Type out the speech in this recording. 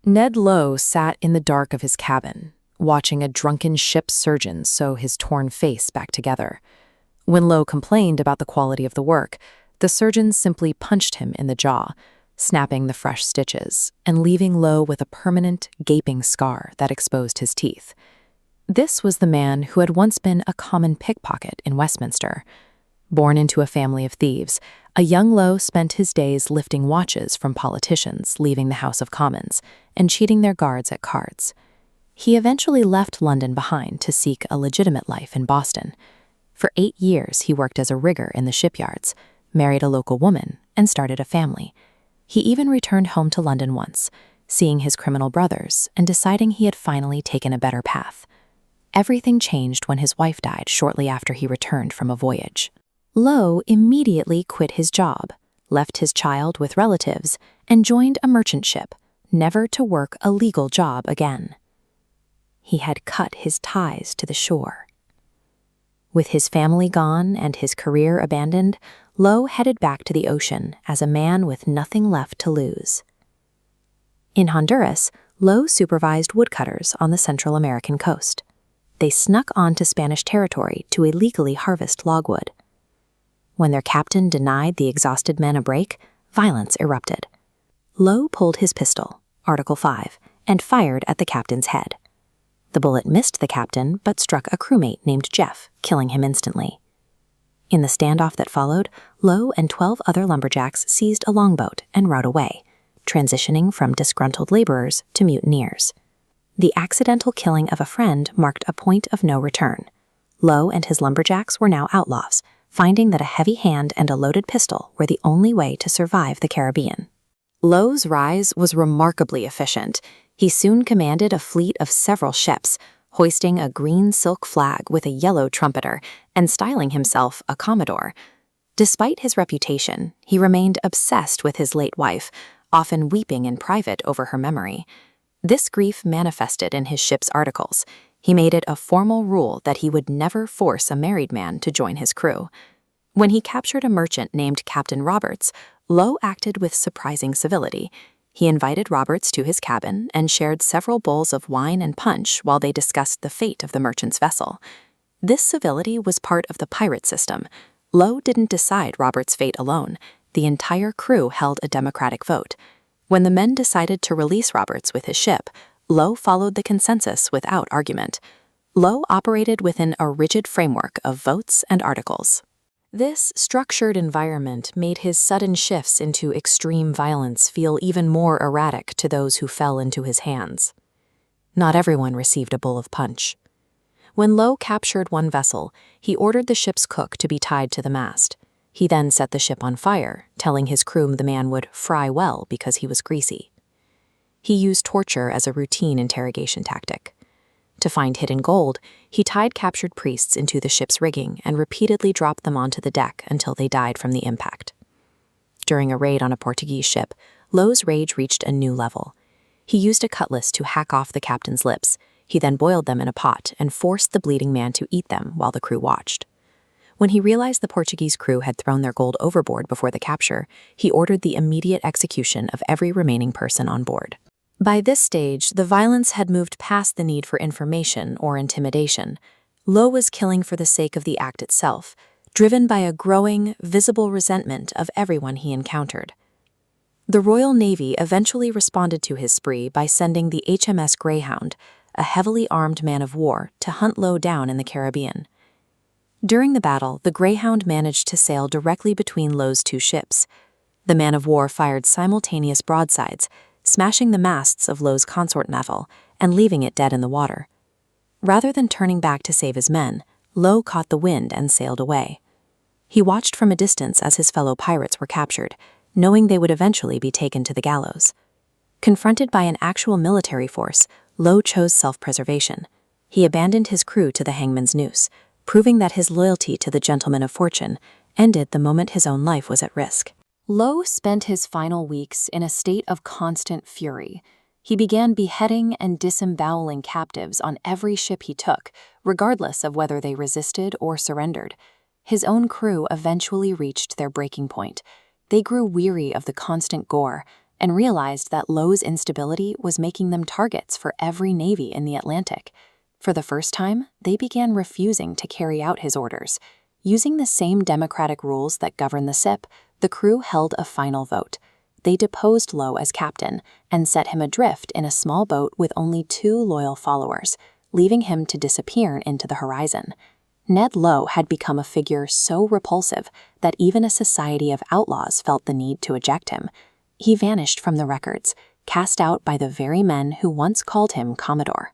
Ned Low sat in the dark of his cabin, watching a drunken ship's surgeon sew his torn face back together. When Low complained about the quality of the work, the surgeon simply punched him in the jaw, snapping the fresh stitches and leaving Low with a permanent, gaping scar that exposed his teeth. This was the man who had once been a common pickpocket in Westminster. Born into a family of thieves, a young Low spent his days lifting watches from politicians leaving the House of Commons and cheating their guards at cards. He eventually left London behind to seek a legitimate life in Boston. For 8 years, he worked as a rigger in the shipyards, married a local woman, and started a family. He even returned home to London once, seeing his criminal brothers and deciding he had finally taken a better path. Everything changed when his wife died shortly after he returned from a voyage. Low immediately quit his job, left his child with relatives, and joined a merchant ship, never to work a legal job again. He had cut his ties to the shore. With his family gone and his career abandoned, Low headed back to the ocean as a man with nothing left to lose. In Honduras, Low supervised woodcutters on the Central American coast. They snuck onto Spanish territory to illegally harvest logwood. When their captain denied the exhausted men a break, violence erupted. Low pulled his pistol, Article 5, and fired at the captain's head. The bullet missed the captain but struck a crewmate named Jeff, killing him instantly. In the standoff that followed, Low and 12 other lumberjacks seized a longboat and rowed away, transitioning from disgruntled laborers to mutineers. The accidental killing of a friend marked a point of no return. Low and his lumberjacks were now outlaws, finding that a heavy hand and a loaded pistol were the only way to survive the Caribbean. Low's rise was remarkably efficient. He soon commanded a fleet of several ships, hoisting a green silk flag with a yellow trumpeter and styling himself a commodore. Despite his reputation, he remained obsessed with his late wife, often weeping in private over her memory. This grief manifested in his ship's articles. He made it a formal rule that he would never force a married man to join his crew. When he captured a merchant named Captain Roberts, Low acted with surprising civility. He invited Roberts to his cabin and shared several bowls of wine and punch while they discussed the fate of the merchant's vessel. This civility was part of the pirate system. Low didn't decide Roberts' fate alone. The entire crew held a democratic vote. When the men decided to release Roberts with his ship, Low followed the consensus without argument. Low operated within a rigid framework of votes and articles. This structured environment made his sudden shifts into extreme violence feel even more erratic to those who fell into his hands. Not everyone received a bowl of punch. When Low captured one vessel, he ordered the ship's cook to be tied to the mast. He then set the ship on fire, telling his crew the man would fry well because he was greasy. He used torture as a routine interrogation tactic. To find hidden gold, he tied captured priests into the ship's rigging and repeatedly dropped them onto the deck until they died from the impact. During a raid on a Portuguese ship, Low's rage reached a new level. He used a cutlass to hack off the captain's lips. He then boiled them in a pot and forced the bleeding man to eat them while the crew watched. When he realized the Portuguese crew had thrown their gold overboard before the capture, he ordered the immediate execution of every remaining person on board. By this stage, the violence had moved past the need for information or intimidation. Low was killing for the sake of the act itself, driven by a growing, visible resentment of everyone he encountered. The Royal Navy eventually responded to his spree by sending the HMS Greyhound, a heavily armed man of war, to hunt Low down in the Caribbean. During the battle, the Greyhound managed to sail directly between Low's 2 ships. The man of war fired simultaneous broadsides, smashing the masts of Low's consort naval and leaving it dead in the water. Rather than turning back to save his men, Low caught the wind and sailed away. He watched from a distance as his fellow pirates were captured, knowing they would eventually be taken to the gallows. Confronted by an actual military force, Low chose self-preservation. He abandoned his crew to the hangman's noose, proving that his loyalty to the gentleman of fortune ended the moment his own life was at risk. Low spent his final weeks in a state of constant fury. He began beheading and disemboweling captives on every ship he took, regardless of whether they resisted or surrendered. His own crew eventually reached their breaking point. They grew weary of the constant gore and realized that Low's instability was making them targets for every navy in the Atlantic. For the first time, they began refusing to carry out his orders. Using the same democratic rules that govern the SIP, the crew held a final vote. They deposed Low as captain and set him adrift in a small boat with only 2 loyal followers, leaving him to disappear into the horizon. Ned Low had become a figure so repulsive that even a society of outlaws felt the need to eject him. He vanished from the records, cast out by the very men who once called him Commodore.